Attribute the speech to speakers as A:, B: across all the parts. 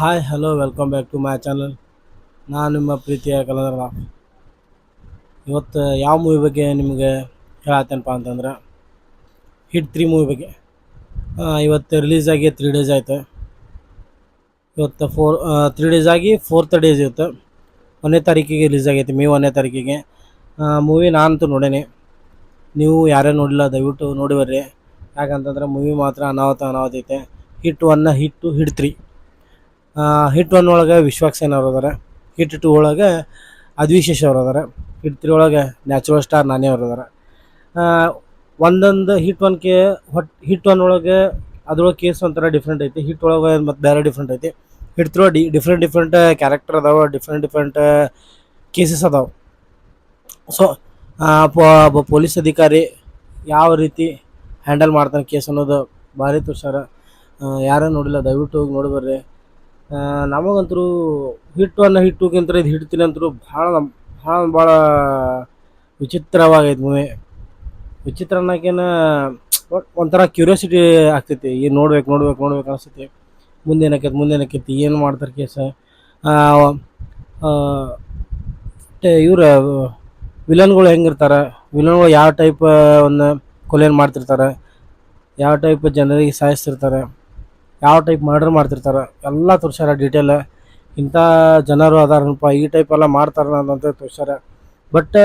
A: Hi hello welcome back to my channel. ನಾನು ನಿಮ್ಮ ಪ್ರೀತಿಯ ಕಲಂದರ. ಇವತ್ತು ಯಾವ ಮೂವಿ ಬಗ್ಗೆ ನಿಮಗೆ ಹೇಳತ್ತೇನಪ್ಪ ಅಂತಂದ್ರೆ ಹಿಟ್ 3 ಮೂವಿ ಬಗ್ಗೆ. ಇವತ್ತು ರಿಲೀಸ್ ಆಗಿ 3 ಡೇಸ್ ಆಯಿತು. ಇವತ್ತು 3 ಡೇಸ್ ಆಗಿ 4th ಡೇಸ್ ಇವತ್ತು. 1ನೇ ತಾರೀಕಿಗೆ ರಿಲೀಸ್ ಆಗೈತಿ, ಮೇ 1ನೇ ತಾರೀಕಿಗೆ. ಮೂವಿ ನಾನಂತೂ ನೋಡೇನೆ. ನೀವು ಯಾರೇ ನೋಡಿಲ್ಲ ದಯವಿಟ್ಟು ನೋಡಿ ಬರ್ರಿ. ಯಾಕಂತಂದ್ರೆ ಮೂವಿ ಮಾತ್ರ ಅನಾಹುತ ಐತೆ. Hit 1, hit 2, hit 3. ಹಿಟ್ 1 ಒಳಗೆ ವಿಶ್ವಾಕ್ಸೇನ್ ಅವ್ರು ಅದಾರೆ. ಹಿಟ್ 2 ಒಳಗೆ ಅದ್ವಿಶೇಷ್ ಅವ್ರು ಅದಾರೆ. ಹಿಟ್ 3 ಒಳಗೆ ನ್ಯಾಚುರಲ್ ಸ್ಟಾರ್ ನಾನೇ ಅವ್ರು ಅದಾರೆ. ಒಂದೊಂದು ಹಿಟ್ 1 ಒಳಗೆ ಅದ್ರೊಳಗೆ ಕೇಸ್ ಒಂಥರ ಡಿಫ್ರೆಂಟ್ ಐತಿ. ಹಿಟ್ ಒಳಗೆ ಮತ್ತು ಬೇರೆ ಡಿಫ್ರೆಂಟ್ ಐತಿ. ಹಿಟ್ 3 ಡಿಫ್ರೆಂಟ್ ಕ್ಯಾರೆಕ್ಟರ್ ಅದಾವೆ, ಡಿಫ್ರೆಂಟ್ ಕೇಸಸ್ ಅದಾವೆ. ಸೊ ಒಬ್ಬ ಪೊಲೀಸ್ ಅಧಿಕಾರಿ ಯಾವ ರೀತಿ ಹ್ಯಾಂಡಲ್ ಮಾಡ್ತಾನೆ ಕೇಸ್ ಅನ್ನೋದು ಭಾರಿ ತೋರ್ಸ್ಯಾರ. ಯಾರೇ ನೋಡಿಲ್ಲ ದಯವಿಟ್ಟು ಹೋಗಿ ನೋಡಿ ಬರ್ರಿ. ನಮಗಂತರೂ ಹಿಟ್ 1 ಹಿಟ್ 2ಗಿಂತ ಇದು ಹಿಟ್ 3 ಅಂತೂ ಭಾಳ ವಿಚಿತ್ರವಾಗೈತೆ ಮೂವಿ. ವಿಚಿತ್ರ ಅನ್ನೋಕ್ಕೇನು ಒಂಥರ ಕ್ಯೂರಿಯಾಸಿಟಿ ಆಗ್ತೈತಿ. ಏನು ನೋಡ್ಬೇಕು ಅನಿಸ್ತೈತಿ. ಮುಂದೇನಕ್ಕೈತಿ ಏನು ಮಾಡ್ತಾರೆ ಕೇಸ. ಇವ್ರ ವಿಲನ್ಗಳು ಹೆಂಗಿರ್ತಾರೆ, ವಿಲನ್ಗಳು ಯಾವ ಟೈಪ್ ಒಂದು ಕೊಲೆಯನ್ನು ಮಾಡ್ತಿರ್ತಾರೆ, ಯಾವ ಟೈಪ್ ಜನರಿಗೆ ಸಾಯಿಸ್ತಿರ್ತಾರೆ, ಯಾವ ಟೈಪ್ ಮರ್ಡರ್ ಮಾಡ್ತಿರ್ತಾರೆ ಎಲ್ಲ ತೋರ್ಸ್ಯಾರ ಡೀಟೇಲ್. ಇಂಥ ಜನರು ಅದಾರನಪ್ಪ, ಈ ಟೈಪ್ ಎಲ್ಲ ಮಾಡ್ತಾರ ಅಂತ ತೋರ್ಸ್ಯಾರ. ಬಟ್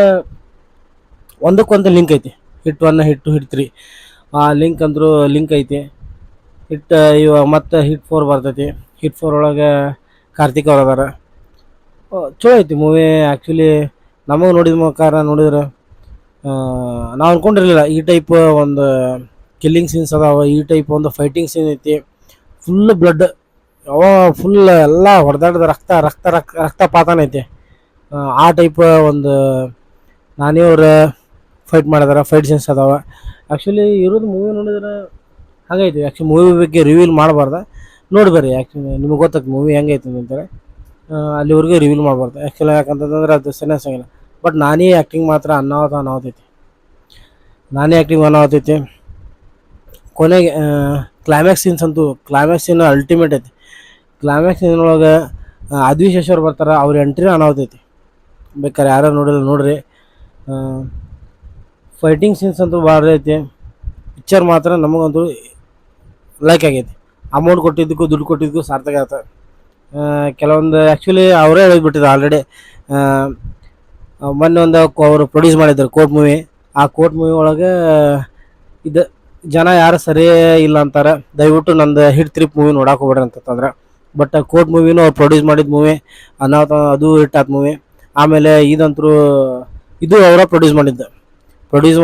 A: ಒಂದಕ್ಕೊಂದು ಲಿಂಕ್ ಐತಿ. ಹಿಟ್ 1, ಹಿಟ್ 2, ಹಿಟ್ 3 ಆ ಲಿಂಕ್ ಐತಿ. ಮತ್ತು ಹಿಟ್ 4 ಬರ್ತೈತಿ. ಹಿಟ್ 4 ಒಳಗೆ ಕಾರ್ತಿಕ್ ಅವ್ರು ಅದಾರ. ಚಲೋ ಐತಿ ಮೂವಿ. ಆ್ಯಕ್ಚುಲಿ ನಮಗೆ ನೋಡಿದ್ರೆ ನಾವು ಅಂದ್ಕೊಂಡಿರಲಿಲ್ಲ ಈ ಟೈಪ್ ಒಂದು ಕಿಲ್ಲಿಂಗ್ ಸೀನ್ಸ್ ಅದಾವ, ಈ ಟೈಪ್ ಒಂದು ಫೈಟಿಂಗ್ ಸೀನ್ ಐತಿ. ಫುಲ್ ಬ್ಲಡ್, ಫುಲ್ ಎಲ್ಲ ಹೊಡೆದಾಡ್ದ ರಕ್ತಪಾತನ ಐತಿ. ಆ ಟೈಪ್ ಒಂದು ನಾನೇ ಅವ್ರು ಫೈಟ್ ಮಾಡಿದಾರೆ, ಫೈಟ್ ಸೀನ್ಸ್ ಅದಾವ. ಆ್ಯಕ್ಚುಲಿ ಇರೋದು ಮೂವಿ ನೋಡಿದ್ರೆ ಹಾಗೈತಿ. ಆ್ಯಕ್ಚುಲಿ ಮೂವಿ ಬಗ್ಗೆ ರಿವೀಲ್ ಮಾಡಬಾರ್ದು, ನೋಡಿ ಬರ್ರಿ. ಆ್ಯಕ್ಚುಲಿ ನಿಮಗೆ ಗೊತ್ತೈತೆ ಮೂವಿ ಹೆಂಗೈತಿ ಅಂತೇಳಿ. ಅಲ್ಲಿವರೆಗೂ ರಿವೀಲ್ ಮಾಡಬಾರ್ದು ಆ್ಯಕ್ಚುಲಿ. ಯಾಕಂತಂದ್ರೆ ಅದು ಸೆನ್ಸಾಗಿಲ್ಲ. ಬಟ್ ನಾನೇ ಆ್ಯಕ್ಟಿಂಗ್ ಮಾತ್ರ ಅನಾಹುತೈತಿ. ಕೊನೆಗೆ ಕ್ಲೈಮ್ಯಾಕ್ಸ್ ಸೀನ್ ಅಲ್ಟಿಮೇಟ್ ಐತಿ. ಕ್ಲೈಮ್ಯಾಕ್ಸ್ ಸೀನ್ ಒಳಗೆ ಅದ್ವಿಶೇಷ್ ಅವ್ರು ಬರ್ತಾರೆ. ಅವ್ರ ಎಂಟ್ರಿ ಅನಾಹುತೈತಿ. ಬೇಕಾದ್ರೆ ಯಾರು ನೋಡಿಲ್ಲ ನೋಡ್ರಿ. ಫೈಟಿಂಗ್ ಸೀನ್ಸ್ ಅಂತೂ ಭಾಳ ಐತಿ. ಪಿಕ್ಚರ್ ಮಾತ್ರ ನಮಗಂತೂ ಲೈಕ್ ಆಗೈತಿ. ಅಮೌಂಟ್ ಕೊಟ್ಟಿದ್ದಕ್ಕೂ ದುಡ್ಡು ಕೊಟ್ಟಿದ್ದಕ್ಕೂ ಸಾರ್ಥಕ ಆಯ್ತು. ಕೆಲವೊಂದು ಆ್ಯಕ್ಚುಲಿ ಅವರೇ ಹೇಳ್ಬಿಟ್ಟಿದ್ರು ಆಲ್ರೆಡಿ. ಮೊನ್ನೆ ಅವರು ಪ್ರೊಡ್ಯೂಸ್ ಮಾಡಿದ್ರು ಕೋರ್ಟ್ ಮೂವಿ. ಆ ಕೋರ್ಟ್ ಮೂವಿ ಒಳಗೆ ಇದು ಜನ ಯಾರು ಸರಿಯೇ ಇಲ್ಲ ಅಂತಾರೆ. ದಯವಿಟ್ಟು ನಂದು ಹಿಟ್ 3 ಮೂವಿ ನೋಡಕ್ಕೆ ಹೋಗ್ಬೇಡ್ರಿ ಅಂತಂದ್ರೆ. ಬಟ್ ಕೋರ್ಟ್ ಮೂವಿನೂ ಅವ್ರು ಪ್ರೊಡ್ಯೂಸ್ ಮಾಡಿದ ಮೂವಿ, ಅದು ಹಿಟ್ ಆದ ಮೂವಿ. ಆಮೇಲೆ ಇದು ಅವರ ಪ್ರೊಡ್ಯೂಸ್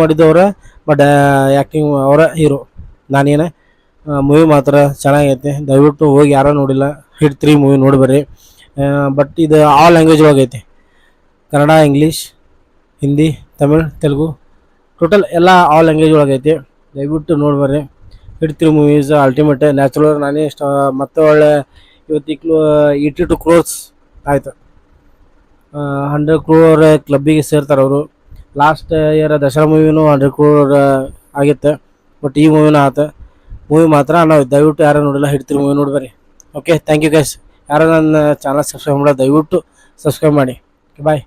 A: ಮಾಡಿದ್ದವ್ರೆ. ಬಟ್ ಆ್ಯಕ್ಟಿಂಗ್ ಅವರ ಹೀರೋ ನಾನೇನೆ. ಮೂವಿ ಮಾತ್ರ ಚೆನ್ನಾಗೈತೆ. ದಯವಿಟ್ಟು ಹೋಗಿ ಯಾರೋ ನೋಡಿಲ್ಲ ಹಿಟ್ 3 ಮೂವಿ ನೋಡಿ ಬರ್ರಿ. ಬಟ್ ಇದು ಆಲ್ ಲ್ಯಾಂಗ್ವೇಜ್ ಒಳಗೈತೆ. ಕನ್ನಡ, ಇಂಗ್ಲೀಷ್, ಹಿಂದಿ, ತಮಿಳ್, ತೆಲುಗು, ಟೋಟಲ್ ಎಲ್ಲ ಆಲ್ ಲ್ಯಾಂಗ್ವೇಜ್ ಒಳಗೈತಿ. ದಯವಿಟ್ಟು ನೋಡಿ ಬರ್ರಿ. Hit 3 movies ultimate. ನ್ಯಾಚುರಲ್ ನಾನೇ ಇಷ್ಟ. ಮತ್ತೆ ಒಳ್ಳೆ ಇವತ್ತಿಗೂ 82 crores ಆಯಿತು. 100 crore ಕ್ಲಬ್ಬಿಗೆ ಸೇರ್ತಾರೆ ಅವರು. ಲಾಸ್ಟ್ ಇಯರ್ ದಸರಾ ಮೂವಿನೂ 100 crore ಆಗಿತ್ತು. ಬಟ್ ಈ ಮೂವಿನೂ ಆಯ್ತು. ಮೂವಿ ಮಾತ್ರ ನಾವು ದಯವಿಟ್ಟು ಯಾರು ನೋಡಿಲ್ಲ ಹಿಟ್ 3 ಮೂವಿ ನೋಡಿ ಬರ್ರಿ. Okay, thank you guys. ಯಾರು ನನ್ನ ಚಾನಲ್ ಸಬ್ಸ್ಕ್ರೈಬ್ ಮಾಡೋ ದಯವಿಟ್ಟು ಸಬ್ಸ್ಕ್ರೈಬ್ ಮಾಡಿ. ಬಾಯ್.